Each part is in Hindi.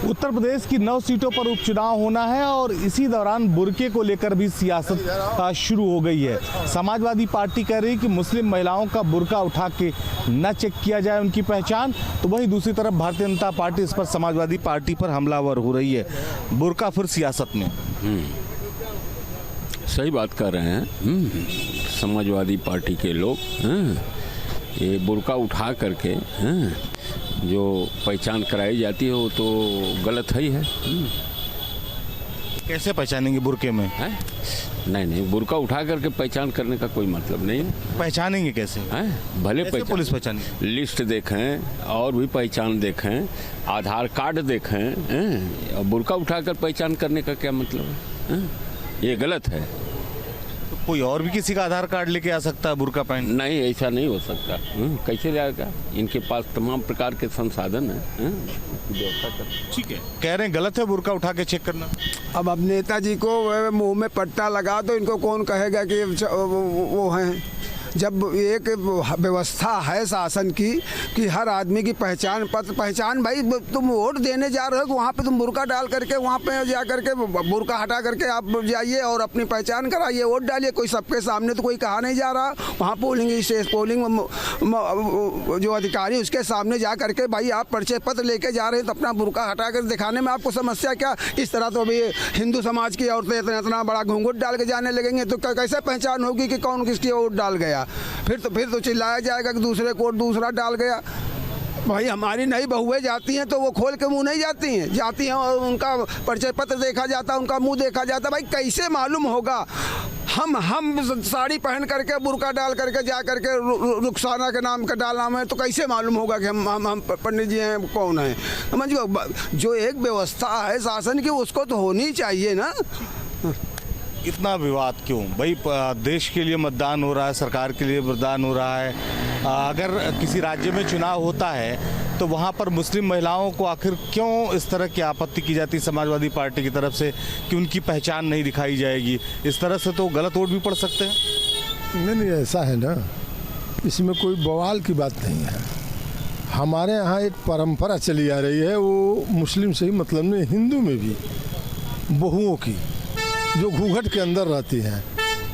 उत्तर प्रदेश की 9 सीटों पर उपचुनाव होना है और इसी दौरान बुर्के को लेकर भी सियासत शुरू हो गई है। समाजवादी पार्टी कह रही है कि मुस्लिम महिलाओं का बुर्का उठा के न चेक किया जाए उनकी पहचान, तो वहीं दूसरी तरफ भारतीय जनता पार्टी इस पर समाजवादी पार्टी पर हमलावर हो रही है। बुर्का फिर सियासत में। सही बात कर रहे हैं समाजवादी पार्टी के लोग। ये बुर्का उठा करके जो पहचान कराई जाती है वो तो गलत ही है। कैसे पहचानेंगे बुर्के में? है नहीं, बुर्का उठा करके पहचान करने का कोई मतलब नहीं है। पहचानेंगे कैसे? भले कैसे पुलिस पहचानेगी? लिस्ट देखें और भी पहचान देखें, आधार कार्ड देखें, और बुर्का उठाकर पहचान करने का क्या मतलब है? ये गलत है। तो कोई और भी किसी का आधार कार्ड लेके आ सकता है बुर्का पहन? नहीं, ऐसा नहीं हो सकता। कैसे जाएगा? इनके पास तमाम प्रकार के संसाधन हैं। व्यवस्था कर। ठीक है, कह रहे हैं गलत है बुर्का उठा के चेक करना। अब नेताजी को मुंह में पट्टा लगा तो इनको कौन कहेगा कि वो हैं? जब एक व्यवस्था है शासन की कि हर आदमी की पहचान भाई, तुम वोट देने जा रहे हो वहाँ पे तुम बुर्का डाल करके वहाँ पे जा करके बुर्का हटा करके आप जाइए और अपनी पहचान कराइए, वोट डालिए। कोई सबके सामने तो कोई कहा नहीं जा रहा। वहाँ पोलिंग जो अधिकारी उसके सामने जा करके भाई आप परिचय पत्र लेके जा रहे हैं तो अपना बुर्का हटा कर दिखाने में आपको समस्या क्या? इस तरह तो अभी हिंदू समाज की औरतें इतना बड़ा घूंघट डाल के जाने लगेंगे तो कैसे पहचान होगी कि कौन किसकी वोट डाल गया? फिर तो चिल्लाया जाएगा कि दूसरे को दूसरा डाल गया। भाई हमारी नई बहुएं जाती हैं तो वो खोल के मुंह नहीं जाती हैं और उनका परिचय पत्र देखा जाता है, उनका मुंह देखा जाता है। भाई कैसे मालूम होगा? हम साड़ी पहन करके बुर्का डाल करके जा करके रुखसाना के नाम का डाला में तो कैसे मालूम होगा कि हम पंडित जी हैं कौन है? समझिए, जो एक व्यवस्था है शासन की उसको तो होनी चाहिए ना। इतना विवाद क्यों भाई? देश के लिए मतदान हो रहा है, सरकार के लिए मतदान हो रहा है। अगर किसी राज्य में चुनाव होता है तो वहाँ पर मुस्लिम महिलाओं को आखिर क्यों इस तरह की आपत्ति की जाती है समाजवादी पार्टी की तरफ से कि उनकी पहचान नहीं दिखाई जाएगी? इस तरह से तो गलत वोट भी पड़ सकते हैं। नहीं, ऐसा है ना, इसमें कोई बवाल की बात नहीं है। हमारे यहाँ एक परंपरा चली आ रही है, वो मुस्लिम से ही मतलब नहीं, हिंदू में भी बहुओं की जो घूंघट के अंदर रहती हैं,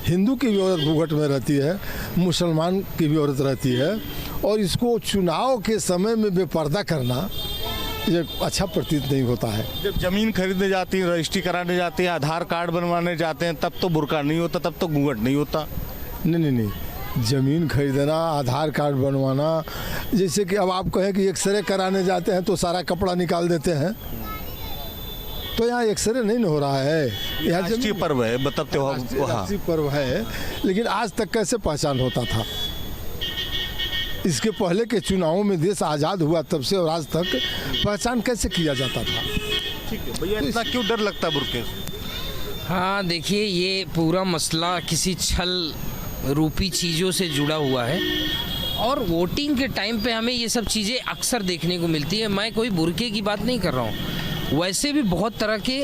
हिंदू की भी औरत घूंघट में रहती है, मुसलमान की भी औरत रहती है, और इसको चुनाव के समय में बेपर्दा करना ये अच्छा प्रतीत नहीं होता है। जब जमीन खरीदने जाती है, रजिस्ट्री कराने जाते हैं, आधार कार्ड बनवाने जाते हैं, तब तो बुर्का नहीं होता, तब तो घूंघट नहीं होता। नहीं, ज़मीन खरीदना, आधार कार्ड बनवाना, जैसे कि अब आप कहें कि एक्सरे कराने जाते हैं तो सारा कपड़ा निकाल देते हैं, तो यहाँ एक्सरे नहीं हो रहा है। यहाँ राष्ट्रीय पर्व है, मतलब त्योहार, राष्ट्रीय पर्व है, लेकिन आज तक कैसे पहचान होता था? इसके पहले के चुनावों में देश आज़ाद हुआ तब से और आज तक पहचान कैसे किया जाता था? ठीक है भैया, इतना क्यों डर लगता है बुर्के? हाँ देखिए, ये पूरा मसला किसी छल रूपी चीज़ों से जुड़ा हुआ है और वोटिंग के टाइम पे हमें ये सब चीज़ें अक्सर देखने को मिलती है। मैं कोई बुर्के की बात नहीं कर रहा हूँ, वैसे भी बहुत तरह के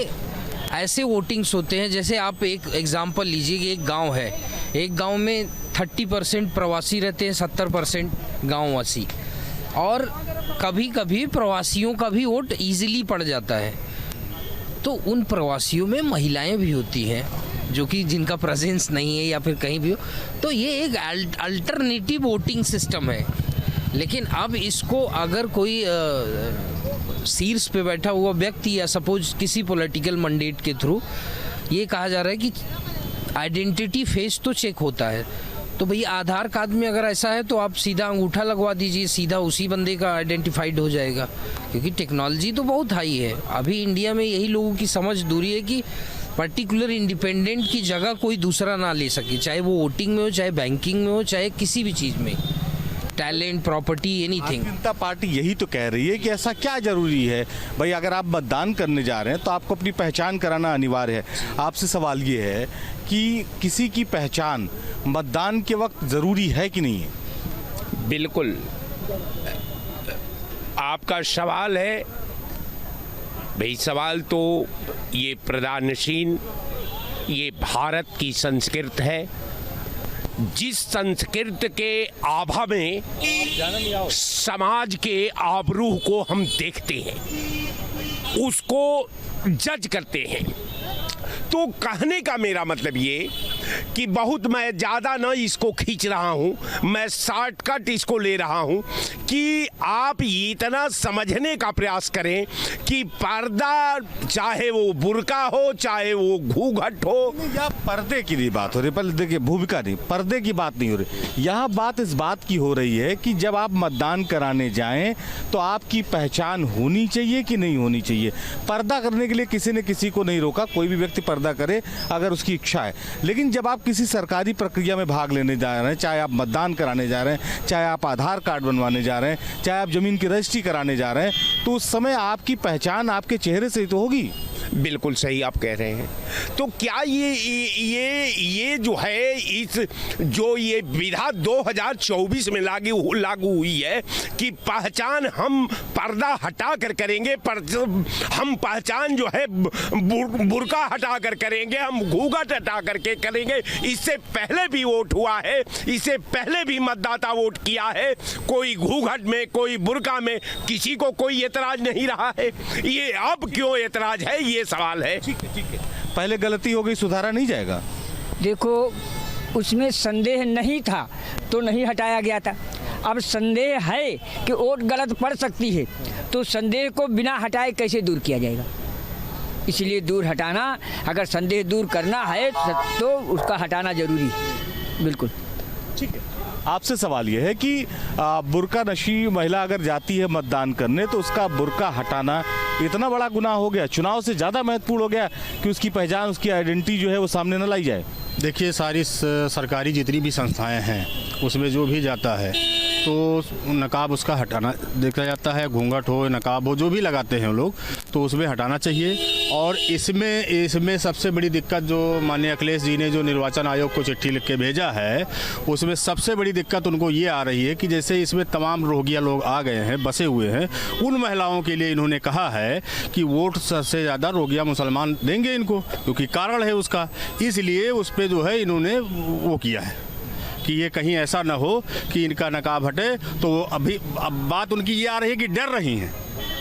ऐसे वोटिंग्स होते हैं। जैसे आप एक एग्जांपल लीजिए कि एक गांव है, एक गांव में 30% प्रवासी रहते हैं, 70% गांववासी, और कभी कभी प्रवासियों का भी वोट ईजिली पड़ जाता है। तो उन प्रवासियों में महिलाएं भी होती हैं जो कि जिनका प्रेजेंस नहीं है या फिर कहीं भी हो, तो ये एक अल्टरनेटिव वोटिंग सिस्टम है। लेकिन अब इसको अगर कोई शीर्ष पे बैठा हुआ व्यक्ति या सपोज किसी पॉलिटिकल मैंडेट के थ्रू ये कहा जा रहा है कि आइडेंटिटी फेस तो चेक होता है, तो भैया आधार कार्ड में अगर ऐसा है तो आप सीधा अंगूठा लगवा दीजिए, सीधा उसी बंदे का आइडेंटिफाइड हो जाएगा। क्योंकि टेक्नोलॉजी तो बहुत हाई है अभी इंडिया में। यही लोगों की समझ दूरी है कि पर्टिकुलर इंडिपेंडेंट की जगह कोई दूसरा ना ले सके, चाहे वो वोटिंग में हो, चाहे बैंकिंग में हो, चाहे किसी भी चीज़ में, टैलेंट, प्रॉपर्टी, एनीथिंग। जनता पार्टी यही तो कह रही है कि ऐसा क्या जरूरी है भाई? अगर आप मतदान करने जा रहे हैं तो आपको अपनी पहचान कराना अनिवार्य है। आपसे सवाल ये है कि किसी की पहचान मतदान के वक्त जरूरी है कि नहीं है? बिल्कुल, आपका सवाल है भाई, सवाल तो ये प्रधानशील, ये भारत की संस्कृति है। जिस संस्कृति के आभा में समाज के आबरूह को हम देखते हैं, उसको जज करते हैं। तो कहने का मेरा मतलब ये कि बहुत मैं ज़्यादा न इसको खींच रहा हूँ, मैं शॉर्टकट इसको ले रहा हूँ कि आप इतना समझने का प्रयास करें कि पर्दा चाहे वो बुर्का हो चाहे वो घूंघट हो। या पर्दे की नहीं बात हो रही, पर देखिए भूमिका नहीं, पर्दे की बात नहीं हो रही। यहाँ बात इस बात की हो रही है कि जब आप मतदान कराने जाएं तो आपकी पहचान होनी चाहिए कि नहीं होनी चाहिए। पर्दा करने के लिए किसी ने किसी को नहीं रोका, कोई भी व्यक्ति पर्दा करे अगर उसकी इच्छा है, लेकिन जब आप किसी सरकारी प्रक्रिया में भाग लेने जा रहे हैं, चाहे आप मतदान कराने जा रहे हैं, चाहे आप आधार कार्ड बनवाने जा रहे हैं, चाहे आप जमीन की रजिस्ट्री कराने जा रहे हैं, तो उस समय आपकी पहचान आपके चेहरे से ही तो होगी। बिल्कुल सही आप कह रहे हैं। तो क्या ये जो है इस जो ये विधा 2024 में लागू हुई है कि पहचान हम पर्दा हटा कर करेंगे, हम पहचान जो है बुर्का हटा कर करेंगे, हम घूंघट हटा करके करेंगे। इससे पहले भी वोट हुआ है, इससे पहले भी मतदाता वोट किया है, कोई घूंघट में कोई बुर्का में किसी को कोई एतराज नहीं रहा है। ये अब क्यों एतराज है, ये सवाल है। ठीक है। पहले गलती हो गई, सुधारा नहीं जाएगा। देखो, उसमें संदेह नहीं था तो नहीं हटाया गया था। अब संदेह है कि वोट गलत पड़ सकती है, तो संदेह को बिना हटाए कैसे दूर किया जाएगा? इसलिए दूर हटाना, अगर संदेह दूर करना है तो उसका हटाना जरूरी है। बिल्कुल ठीक है। आपसे सवाल यह है कि बुर्का नशी महिला अगर जाती है मतदान करने तो उसका बुर्का हटाना इतना बड़ा गुनाह हो गया, चुनाव से ज़्यादा महत्वपूर्ण हो गया कि उसकी पहचान, उसकी आइडेंटिटी जो है वो सामने न लाई जाए। देखिए, सारी सरकारी जितनी भी संस्थाएं हैं उसमें जो भी जाता है तो नकाब उसका हटाना देखा जाता है, घूंघट हो नकाब हो जो भी लगाते हैं लोग, तो उसमें हटाना चाहिए। और इसमें सबसे बड़ी दिक्कत जो माननीय अखिलेश जी ने जो निर्वाचन आयोग को चिट्ठी लिख के भेजा है, उसमें सबसे बड़ी दिक्कत उनको ये आ रही है कि जैसे इसमें तमाम रोगिया लोग आ गए हैं, बसे हुए हैं, उन महिलाओं के लिए इन्होंने कहा है कि वोट सबसे ज़्यादा रोगिया मुसलमान देंगे इनको, क्योंकि कारण है उसका। इसलिए उस पर जो है इन्होंने वो किया है कि ये कहीं ऐसा ना हो कि इनका नकाब हटे। तो अब बात उनकी ये आ रही है कि डर रही हैं।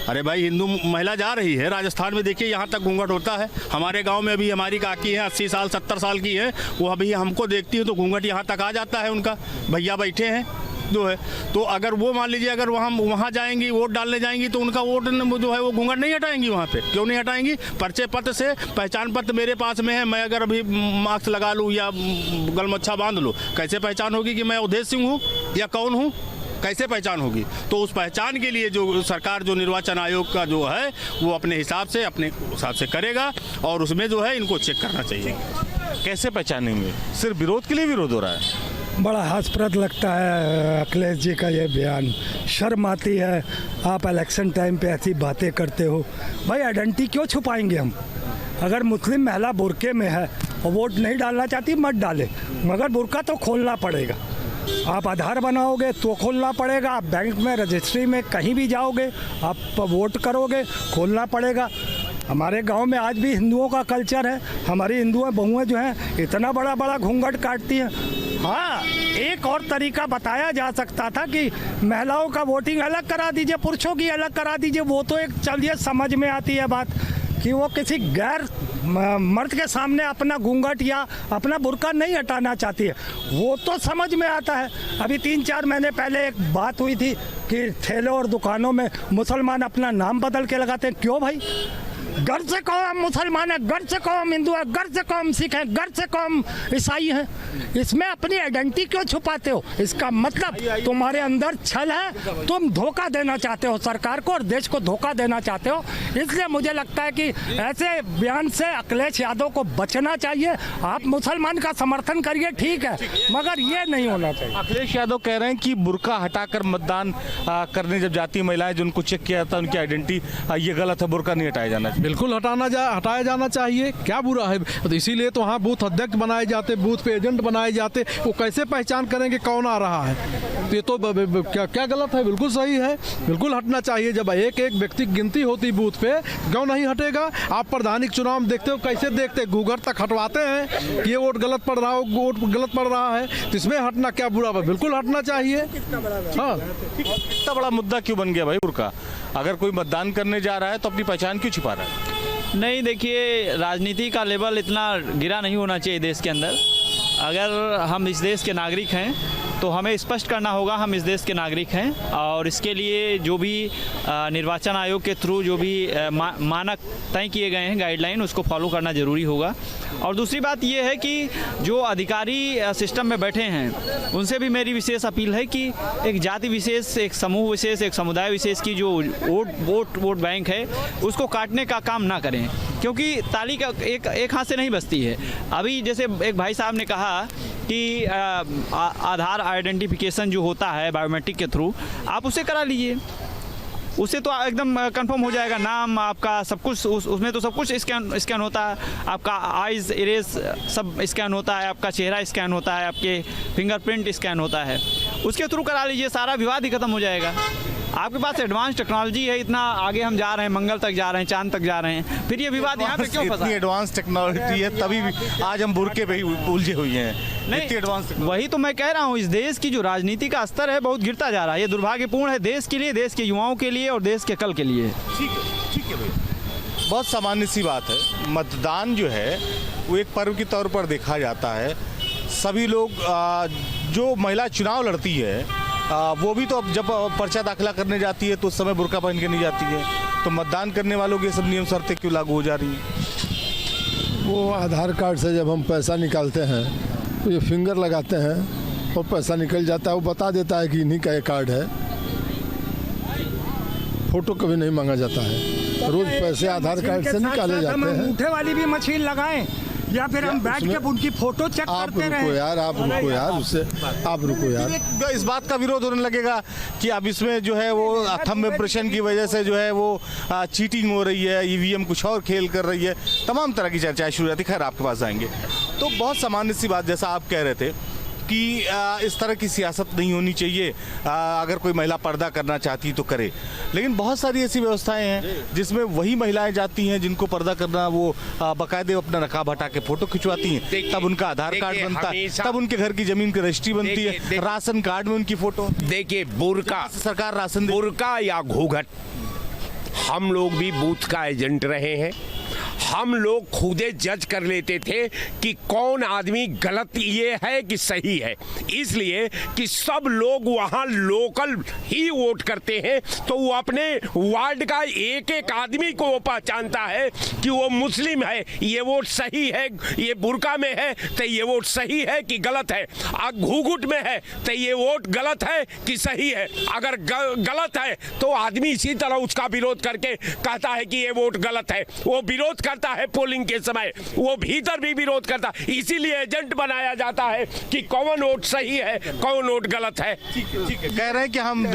अरे भाई, हिंदू महिला जा रही है राजस्थान में, देखिए यहाँ तक घूंघट होता है। हमारे गांव में अभी हमारी काकी है 80 साल 70 साल की है, वो अभी हमको देखती है तो घूंघट यहाँ तक आ जाता है उनका, भैया बैठे हैं जो है। तो अगर वो मान लीजिए अगर वहाँ जाएंगी वोट डालने जाएंगी तो उनका वोट जो है वो घूंघट नहीं हटाएंगी वहाँ पे। क्यों नहीं हटाएंगी? पर्चे पत्र से पहचान पत्र मेरे पास में है, मैं अगर अभी मास्क लगा लूँ या गलमच्छा बांध लूँ, कैसे पहचान होगी कि मैं अवधेश सिंह हूँ या कौन हूँ? कैसे पहचान होगी? तो उस पहचान के लिए जो सरकार जो निर्वाचन आयोग का जो है वो अपने हिसाब से करेगा और उसमें जो है इनको चेक करना चाहिए। कैसे पहचानेंगे? सिर्फ विरोध के लिए विरोध हो रहा है। बड़ा हास्यप्रद लगता है अखिलेश जी का ये बयान, शर्म आती है। आप इलेक्शन टाइम पे ऐसी बातें करते हो। भाई, आइडेंटिटी क्यों छुपाएंगे हम? अगर मुस्लिम महिला बुर्के में है और वोट नहीं डालना चाहती मत डाले, मगर बुर्का तो खोलना पड़ेगा। आप आधार बनाओगे तो खोलना पड़ेगा, आप बैंक में रजिस्ट्री में कहीं भी जाओगे आप वोट करोगे, खोलना पड़ेगा। हमारे गांव में आज भी हिंदुओं का कल्चर है, हमारी हिंदुएं बहुएं जो हैं इतना बड़ा बड़ा घूंघट काटती हैं। हाँ, एक और तरीका बताया जा सकता था कि महिलाओं का वोटिंग अलग करा दीजिए, पुरुषों की अलग करा दीजिए। वो तो एक चलिए समझ में आती है बात कि वो किसी गैर मर्द के सामने अपना घूंघट या अपना बुर्का नहीं हटाना चाहती है, वो तो समझ में आता है। अभी 3-4 महीने पहले एक बात हुई थी कि ठेलों और दुकानों में मुसलमान अपना नाम बदल के लगाते हैं। क्यों भाई? घर से कहो हम मुसलमान हैं, घर से कहो हम हिंदू हैं, घर से कहो हम सिख हैं, घर से कहो हम ईसाई हैं। इसमें अपनी आइडेंटिटी क्यों छुपाते हो? इसका मतलब तुम्हारे अंदर छल है, तुम धोखा देना चाहते हो सरकार को और देश को धोखा देना चाहते हो। इसलिए मुझे लगता है कि ऐसे बयान से अखिलेश यादव को बचना चाहिए। आप मुसलमान का समर्थन करिए, ठीक है, मगर ये नहीं होना चाहिए। अखिलेश यादव कह रहे हैं कि बुर्का हटाकर मतदान करने जब जाती महिलाएं, जो उनको चेक किया जाता है उनकी आइडेंटिटी, ये गलत है, बुर्का नहीं हटाया जाना चाहिए। बिल्कुल हटाया जाना चाहिए, क्या बुरा है? तो इसीलिए तो वहाँ बूथ अध्यक्ष बनाए जाते, बूथ पे एजेंट बनाए जाते। वो कैसे पहचान करेंगे कौन आ रहा है? तो ये तो क्या गलत है? बिल्कुल सही है, बिल्कुल हटना चाहिए। जब एक एक व्यक्ति की गिनती होती बूथ पे, क्यों नहीं हटेगा? आप प्रधानिक चुनाव देखते हो, कैसे देखते? घूंघट तक हटवाते हैं कि ये वोट गलत पड़ रहा हो, वोट गलत पड़ रहा है, तो इसमें हटना क्या बुरा है? बिल्कुल हटना चाहिए। हाँ, इतना बड़ा मुद्दा क्यों बन गया भाई बुर्का? अगर कोई मतदान करने जा रहा है तो अपनी पहचान क्यों छिपा रहा है? नहीं, देखिए, राजनीति का लेवल इतना गिरा नहीं होना चाहिए देश के अंदर। अगर हम इस देश के नागरिक हैं तो हमें स्पष्ट करना होगा हम इस देश के नागरिक हैं, और इसके लिए जो भी निर्वाचन आयोग के थ्रू जो भी मानक तय किए गए हैं, गाइडलाइन, उसको फॉलो करना ज़रूरी होगा। और दूसरी बात ये है कि जो अधिकारी सिस्टम में बैठे हैं उनसे भी मेरी विशेष अपील है कि एक जाति विशेष, एक समूह विशेष, एक समुदाय विशेष की जो वोट बैंक है उसको काटने का काम ना करें, क्योंकि ताली का एक हाथ से नहीं बजती है। अभी जैसे एक भाई साहब ने कहा कि आधार आइडेंटिफिकेशन जो होता है बायोमेट्रिक के थ्रू, आप उसे करा लीजिए, उससे तो एकदम कंफर्म हो जाएगा नाम आपका, सब कुछ उसमें तो सब कुछ स्कैन होता है, आपका आइज़ इरेज सब स्कैन होता है, आपका चेहरा स्कैन होता है, आपके फिंगरप्रिंट स्कैन होता है, उसके थ्रू करा लीजिए, सारा विवाद ही खत्म हो जाएगा। आपके पास एडवांस टेक्नोलॉजी है, इतना आगे हम जा रहे हैं, मंगल तक जा रहे हैं, चांद तक जा रहे हैं, फिर ये विवाद यहाँ पे क्यों फंसा? इतनी एडवांस टेक्नोलॉजी है तभी भी आज हम बुरके पे ही उलझे हुए हैं। नहीं, एडवांस वही तो मैं कह रहा हूँ, इस देश की जो राजनीति का स्तर है बहुत गिरता जा रहा है। ये दुर्भाग्यपूर्ण है देश के लिए, देश के युवाओं के लिए और देश के कल के लिए। ठीक है भैया, बहुत सामान्य सी बात है। मतदान जो है वो एक पर्व के तौर पर देखा जाता है। सभी लोग जो महिला चुनाव लड़ती है वो भी तो अब जब पर्चा दाखिला करने जाती है तो उस समय बुर्का पहन के नहीं जाती है, तो मतदान करने वालों के सब नियम शर्तें क्यों लागू हो जा रही हैं? वो आधार कार्ड से जब हम पैसा निकालते हैं तो ये फिंगर लगाते हैं और पैसा निकल जाता है, वो बता देता है कि इन्हीं का ये कार्ड है। फोटो कभी नहीं मांगा जाता है, रोज पैसे आधार कार्ड से निकाले जाते हैं। अंगूठे वाली भी मशीन लगाएं या फिर हम बैठ के उनकी फोटो चेक करते रहे। आप रुको यार, उससे आप रुको यार। इस बात का विरोध होने लगेगा कि अब इसमें जो है वो थंब इम्प्रेशन की वजह से जो है वो चीटिंग हो रही है, ईवीएम कुछ और खेल कर रही है, तमाम तरह की चर्चाएं शुरू रहती। खैर, आपके पास आएंगे। तो बहुत सामान्य सी बात, जैसा आप कह रहे थे कि इस तरह की सियासत नहीं होनी चाहिए, अगर कोई महिला पर्दा करना चाहती तो करे, लेकिन बहुत सारी ऐसी व्यवस्थाएं हैं जिसमें वही महिलाएं जाती हैं जिनको पर्दा करना, वो बाकायदे अपना नकाब हटा के फोटो खिंचवाती हैं, तब उनका आधार कार्ड बनता है, तब उनके घर की जमीन की रजिस्ट्री बनती है, राशन कार्ड में उनकी फोटो। देखिए, बुर्का सरकार राशन, बुर्का या घूंघट, हम लोग भी बूथ का एजेंट रहे हैं। हम लोग खुदे जज कर लेते थे कि कौन आदमी गलत ये है कि सही है, इसलिए कि सब लोग वहाँ लोकल ही वोट करते हैं, तो वो अपने वार्ड का एक एक आदमी को वो पहचानता है कि वो मुस्लिम है, ये वोट सही है, ये बुर्का में है तो ये वोट सही है कि गलत है, घूंघट में है तो ये वोट गलत है कि सही है। अगर गलत है तो आदमी इसी तरह उसका विरोध करके कहता है कि ये वोट गलत है, वो विरोध करता है पोलिंग के समय, वो भीतर भी विरोध करता, इसीलिए एजेंट बनाया जाता है कि कौन वोट सही है, कौन वोट गलत है। ठीक है, कह रहे हैं कि हम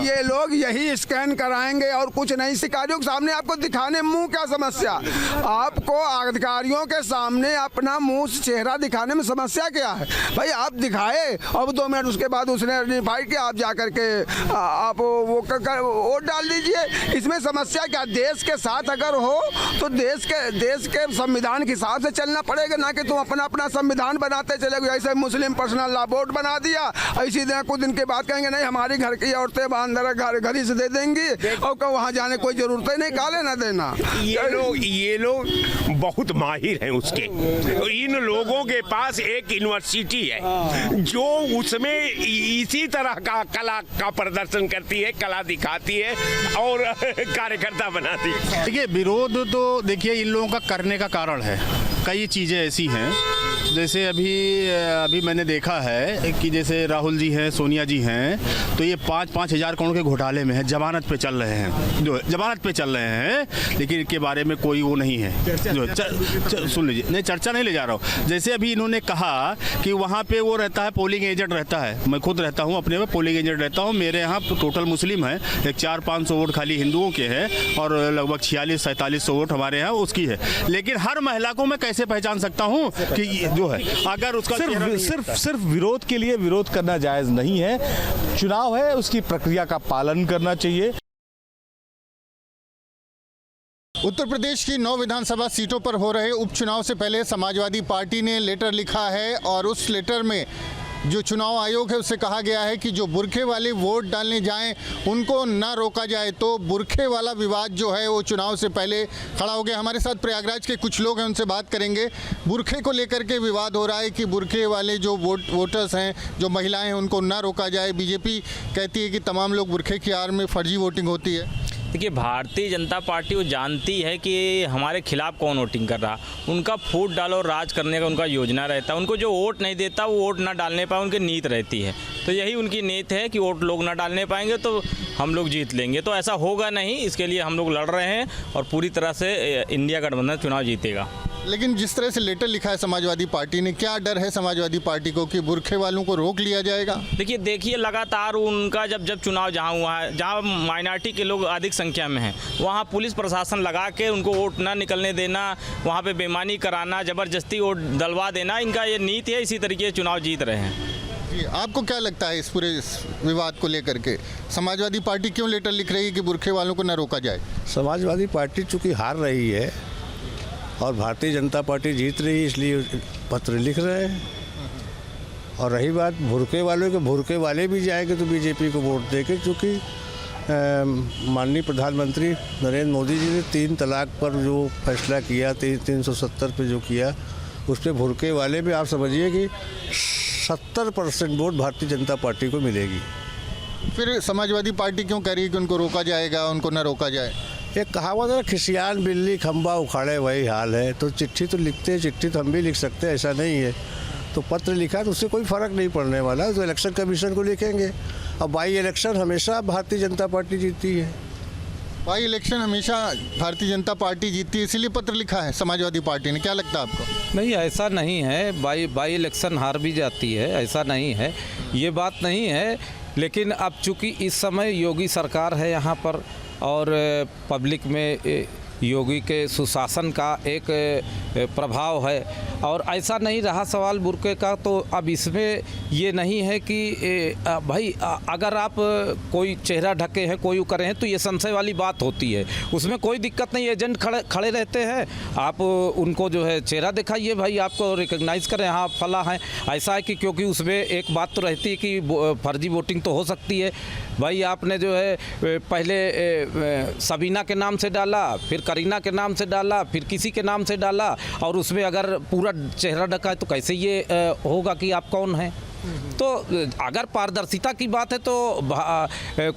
ये लोग यही स्कैन कराएंगे और कुछ नहीं। अधिकारियों के सामने आपको दिखाने मुंह क्या समस्या? आपको अधिकारियों के सामने अपना मुंह चेहरा दिखाने में समस्या क्या है? भाई आप दिखाए और 2 मिनट उसके बाद उसने इन्वाइट किया, आप जाकर के आप वो वोट डाल दीजिए। इसमें समस्या क्या? देश के साथ अगर हो तो देश के संविधान के हिसाब से चलना पड़ेगा, ना कि तुम अपना संविधान बनाते चले गए। ऐसे मुस्लिम पर्सनल लॉ बोर्ड बना दिया, इसी दिन कुछ दिन के बाद कहेंगे नहीं हमारी घर की औरतें अंदर घर ही से दे देंगी और वहाँ जाने कोई जरूरत ही नहीं, काले ना देना। ये लोग बहुत माहिर हैं उसके। इन लोगों के पास एक यूनिवर्सिटी है जो उसमें इसी तरह का कला का प्रदर्शन करती है, कला दिखाती है और कार्यकर्ता बनाती है। देखिए, विरोध तो देखिए इन लोगों का करने का कारण है, कई चीज़ें ऐसी हैं। जैसे अभी मैंने देखा है कि जैसे राहुल जी हैं, सोनिया जी हैं, तो ये 5-5 हज़ार करोड़ के घोटाले में है, जमानत पे चल रहे हैं, जो जमानत पे चल रहे हैं, लेकिन इनके बारे में कोई वो नहीं है। जो सुन लीजिए, नहीं चर्चा नहीं ले जा रहा हूँ। जैसे अभी इन्होंने कहा कि वहाँ पे वो रहता है, पोलिंग एजेंट रहता है। मैं खुद रहता हूँ, अपने में पोलिंग एजेंट रहता हूँ। मेरे यहाँ टोटल मुस्लिम है, एक 400-500 वोट खाली हिंदुओं के हैं और लगभग 4600-4700 वोट हमारे यहाँ उसकी है। लेकिन हर महिला को मैं कैसे पहचान सकता हूँ कि जो है, अगर उसका सिर्फ विरोध के लिए विरोध करना जायज नहीं है। चुनाव है, उसकी प्रक्रिया का पालन करना चाहिए। उत्तर प्रदेश की 9 विधानसभा सीटों पर हो रहे उपचुनाव से पहले समाजवादी पार्टी ने लेटर लिखा है और उस लेटर में जो चुनाव आयोग है उससे कहा गया है कि जो बुरखे वाले वोट डालने जाएं उनको ना रोका जाए। तो बुरखे वाला विवाद जो है वो चुनाव से पहले खड़ा हो गया। हमारे साथ प्रयागराज के कुछ लोग हैं, उनसे बात करेंगे। बुरखे को लेकर के विवाद हो रहा है कि बुरखे वाले जो वोटर्स हैं, जो महिलाएं हैं, उनको ना रोका जाए। बीजेपी कहती है कि तमाम लोग बुरखे की आड़ में फर्जी वोटिंग होती है। देखिए, भारतीय जनता पार्टी वो जानती है कि हमारे खिलाफ कौन वोटिंग कर रहा। उनका फूट डालो राज करने का उनका योजना रहता है। उनको जो वोट नहीं देता वो वोट ना डालने पाए, उनकी नीत रहती है। तो यही उनकी नीत है कि वोट लोग ना डालने पाएंगे तो हम लोग जीत लेंगे। तो ऐसा होगा नहीं, इसके लिए हम लोग लड़ रहे हैं और पूरी तरह से इंडिया गठबंधन चुनाव जीतेगा। लेकिन जिस तरह से लेटर लिखा है समाजवादी पार्टी ने, क्या डर है समाजवादी पार्टी को कि बुरखे वालों को रोक लिया जाएगा? देखिए लगातार उनका जब चुनाव जहाँ हुआ है, जहाँ माइनॉरिटी के लोग अधिक संख्या में हैं, वहाँ पुलिस प्रशासन लगा के उनको वोट ना निकलने देना, वहाँ पे बेईमानी कराना, ज़बरदस्ती वोट डलवा देना, इनका ये नीति है। इसी तरीके से चुनाव जीत रहे हैं। जी, आपको क्या लगता है इस पूरे विवाद को लेकर के समाजवादी पार्टी क्यों लेटर लिख रही है कि बुरखे वालों को न रोका जाए? समाजवादी पार्टी चूँकि हार रही है और भारतीय जनता पार्टी जीत रही है, इसलिए पत्र लिख रहे हैं। और रही बात भुरके वालों के, भुरके वाले भी जाएंगे तो बीजेपी को वोट देके, क्योंकि माननीय प्रधानमंत्री नरेंद्र मोदी जी ने 3 तलाक पर जो फैसला किया, 370 पे जो किया, उस पर भुरके वाले में आप समझिए कि 70% वोट भारतीय जनता पार्टी को मिलेगी। फिर समाजवादी पार्टी क्यों कह रही है कि उनको रोका जाएगा, उनको न रोका जाए? एक कहावत है, खिसियान बिल्ली खंबा उखाड़े वही हाल है। तो चिट्ठी तो लिखते हैं, चिट्ठी तो हम भी लिख सकते हैं, ऐसा नहीं है। तो पत्र लिखा तो उससे कोई फ़र्क नहीं पड़ने वाला, तो इलेक्शन कमीशन को लिखेंगे। अब बाई इलेक्शन हमेशा भारतीय जनता पार्टी जीतती है। बाई इलेक्शन हमेशा भारतीय जनता पार्टी जीतती है, इसीलिए पत्र लिखा है समाजवादी पार्टी ने। क्या लगता है आपको? नहीं, ऐसा नहीं है। बाई इलेक्शन हार भी जाती है, ऐसा नहीं है, ये बात नहीं है। लेकिन अब चूँकि इस समय योगी सरकार है यहाँ पर और पब्लिक में योगी के सुशासन का एक प्रभाव है और ऐसा नहीं रहा सवाल बुरके का, तो अब इसमें ये नहीं है कि भाई अगर आप कोई चेहरा ढके हैं, कोई करे हैं, तो ये संशय वाली बात होती है। उसमें कोई दिक्कत नहीं, एजेंट खड़े रहते हैं, आप उनको जो है चेहरा दिखाइए, भाई आपको रिकग्नाइज़ करें, हाँ फला है। ऐसा है कि क्योंकि उसमें एक बात तो रहती है कि फर्जी वोटिंग तो हो सकती है। भाई आपने जो है पहले सबीना के नाम से डाला, फिर करीना के नाम से डाला, फिर किसी के नाम से डाला और उसमें अगर पूरा चेहरा ढका है तो कैसे ये होगा कि आप कौन हैं? तो अगर पारदर्शिता की बात है तो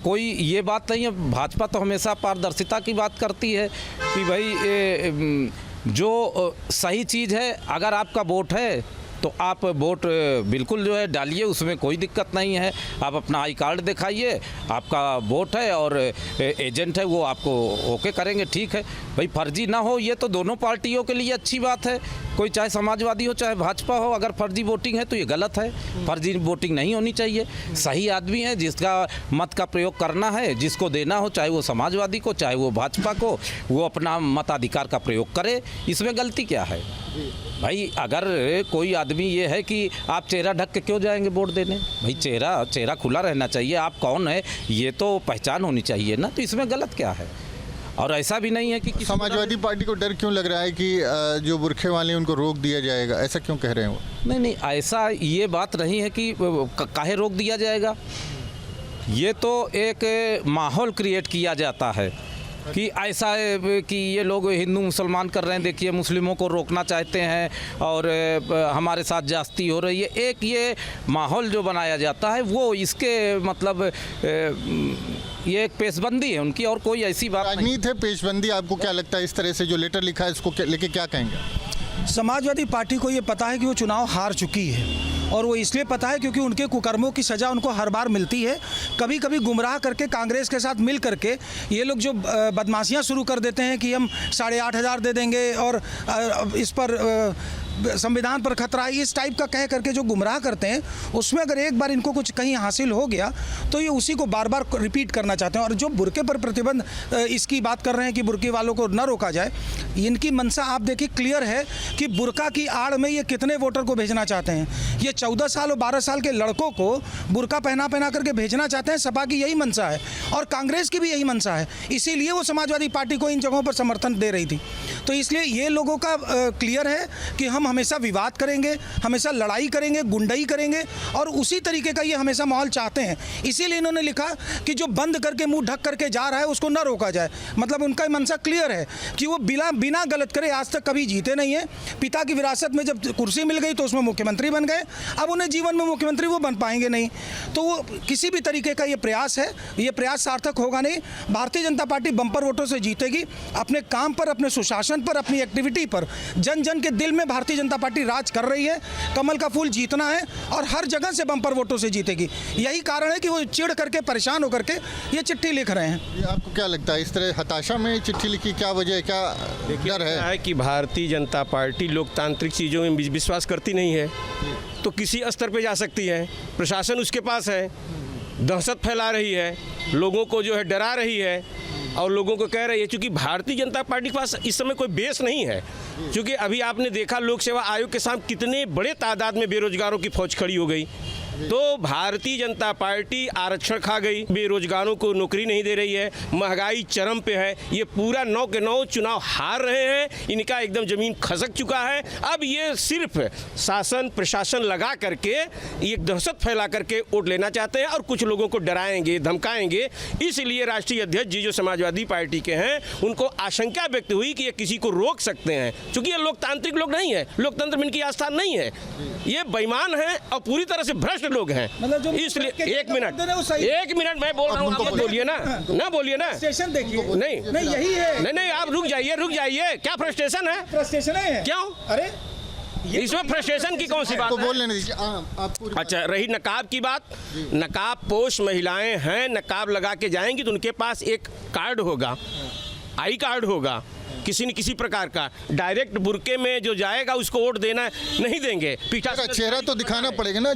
कोई ये बात नहीं है। भाजपा तो हमेशा पारदर्शिता की बात करती है कि भाई जो सही चीज़ है, अगर आपका वोट है तो आप वोट बिल्कुल जो है डालिए, उसमें कोई दिक्कत नहीं है। आप अपना आई कार्ड दिखाइए, आपका वोट है और एजेंट है वो आपको ओके करेंगे, ठीक है। भाई फर्जी ना हो, ये तो दोनों पार्टियों के लिए अच्छी बात है। कोई चाहे समाजवादी हो चाहे भाजपा हो, अगर फर्जी वोटिंग है तो ये गलत है। फर्जी वोटिंग नहीं होनी चाहिए। सही आदमी है जिसका मत का प्रयोग करना है, जिसको देना हो, चाहे वो समाजवादी को चाहे वो भाजपा को, वो अपना मताधिकार का प्रयोग करे। इसमें गलती क्या है भाई? अगर कोई आदमी ये है कि आप चेहरा ढक के क्यों जाएंगे वोट देने? भाई चेहरा खुला रहना चाहिए, आप कौन है ये तो पहचान होनी चाहिए ना, तो इसमें गलत क्या है? और ऐसा भी नहीं है कि समाजवादी पार्टी को डर क्यों लग रहा है कि जो बुरखे वाले उनको रोक दिया जाएगा, ऐसा क्यों कह रहे हैं वो? नहीं, ऐसा ये बात नहीं है कि काहे रोक दिया जाएगा। ये तो एक माहौल क्रिएट किया जाता है कि ऐसा है कि ये लोग हिंदू मुसलमान कर रहे हैं, देखिए मुस्लिमों को रोकना चाहते हैं और हमारे साथ ज्यादती हो रही है। एक ये माहौल जो बनाया जाता है वो इसके मतलब ये एक पेशबंदी है उनकी, और कोई ऐसी बात राजनीति है, पेशबंदी। आपको क्या लगता है इस तरह से जो लेटर लिखा है इसको लेके क्या कहेंगे? समाजवादी पार्टी को ये पता है कि वो चुनाव हार चुकी है और वो इसलिए पता है क्योंकि उनके कुकर्मों की सज़ा उनको हर बार मिलती है। कभी कभी गुमराह करके कांग्रेस के साथ मिल करके ये लोग जो बदमाशियां शुरू कर देते हैं कि हम 8,500 दे देंगे और इस पर संविधान पर खतरा है, इस टाइप का कह करके जो गुमराह करते हैं, उसमें अगर एक बार इनको कुछ कहीं हासिल हो गया तो ये उसी को बार बार रिपीट करना चाहते हैं। और जो बुरके पर प्रतिबंध इसकी बात कर रहे हैं कि बुरके वालों को न रोका जाए, इनकी मंशा आप देखिए क्लियर है कि बुरका की आड़ में ये कितने वोटर को भेजना चाहते हैं। ये 14 साल और 12 साल के लड़कों को बुर्का पहना करके भेजना चाहते हैं। सपा की यही मंशा है और कांग्रेस की भी यही मंशा है, इसीलिए वो समाजवादी पार्टी को इन जगहों पर समर्थन दे रही थी। तो इसलिए ये लोगों का क्लियर है कि हम हमेशा विवाद करेंगे, हमेशा लड़ाई करेंगे, गुंडाई करेंगे और उसी तरीके का ये हमेशा माहौल चाहते हैं। इसीलिए इन्होंने लिखा कि जो बंद करके मुंह ढक करके जा रहा है उसको न रोका जाए। मतलब उनका मंशा क्लियर है कि वो बिना गलत करे आज तक कभी जीते नहीं है। पिता की विरासत में जब कुर्सी मिल गई तो उसमें मुख्यमंत्री बन गए, अब उन्हें जीवन में मुख्यमंत्री वो बन पाएंगे नहीं। तो वो किसी भी तरीके का ये प्रयास है, ये प्रयास सार्थक होगा नहीं। भारतीय जनता पार्टी बम्पर वोटों से जीतेगी। अपने काम पर, अपने सुशासन पर, अपनी एक्टिविटी पर जन जन के दिल में भारतीय जनता पार्टी राज कर रही है। कमल का फूल जीतना है और हर जगह से बम्पर वोटों से जीतेगी। यही कारण है कि वो चिढ़ करके, परेशान होकर के ये चिट्ठी लिख रहे हैं। ये आपको क्या लगता है, इस तरह हताशा में चिट्ठी लिखी, क्या वजह है, क्या डर है? कि भारतीय जनता पार्टी लोकतांत्रिक चीज़ों में विश्वास करती नहीं है, तो किसी स्तर पे जा सकती है। प्रशासन उसके पास है, दहशत फैला रही है, लोगों को जो है डरा रही है और लोगों को कह रही है। क्योंकि भारतीय जनता पार्टी के पास इस समय कोई बेस नहीं है। क्योंकि अभी आपने देखा लोक सेवा आयोग के सामने कितने बड़े तादाद में बेरोजगारों की फौज खड़ी हो गई। तो भारतीय जनता पार्टी आरक्षण खा गई, बेरोजगारों को नौकरी नहीं दे रही है, महंगाई चरम पे है। ये पूरा 9 के 9 चुनाव हार रहे हैं, इनका एकदम जमीन खसक चुका है। अब ये सिर्फ शासन प्रशासन लगा करके ये दहशत फैला करके वोट लेना चाहते हैं और कुछ लोगों को डराएंगे, धमकाएंगे। इसलिए राष्ट्रीय अध्यक्ष जी जो समाजवादी पार्टी के हैं उनको आशंका व्यक्त हुई कि ये किसी को रोक सकते हैं। क्योंकि ये लोकतांत्रिक लोग नहीं है, लोकतंत्र में इनकी आस्था नहीं है, ये बेईमान है और पूरी तरह से भ्रष्ट लोग हैं। इसलिए एक मिनट मैं बोल रहा हूँ, आप बोलिए ना बोलिए ना। स्टेशन देखिए, नहीं यही है। नहीं आप रुक जाइए। क्या फ्रस्ट्रेशन है? फ्रस्ट्रेशन है क्यों? अरे इसमें फ्रस्ट्रेशन की कौन सी बात है? बोलने दीजिए आपको। अच्छा, रही नकाब की बात, नकाब पोश महिलाएं हैं, नकाब लगा के जाएंगी तो उनके पास एक कार्ड होगा, आई कार्ड होगा किसी न किसी प्रकार का। डायरेक्ट बुरके में जो जाएगा उसको वोट देना नहीं देंगे। पीछा चेहरा तो दिखाना पड़ेगा ना।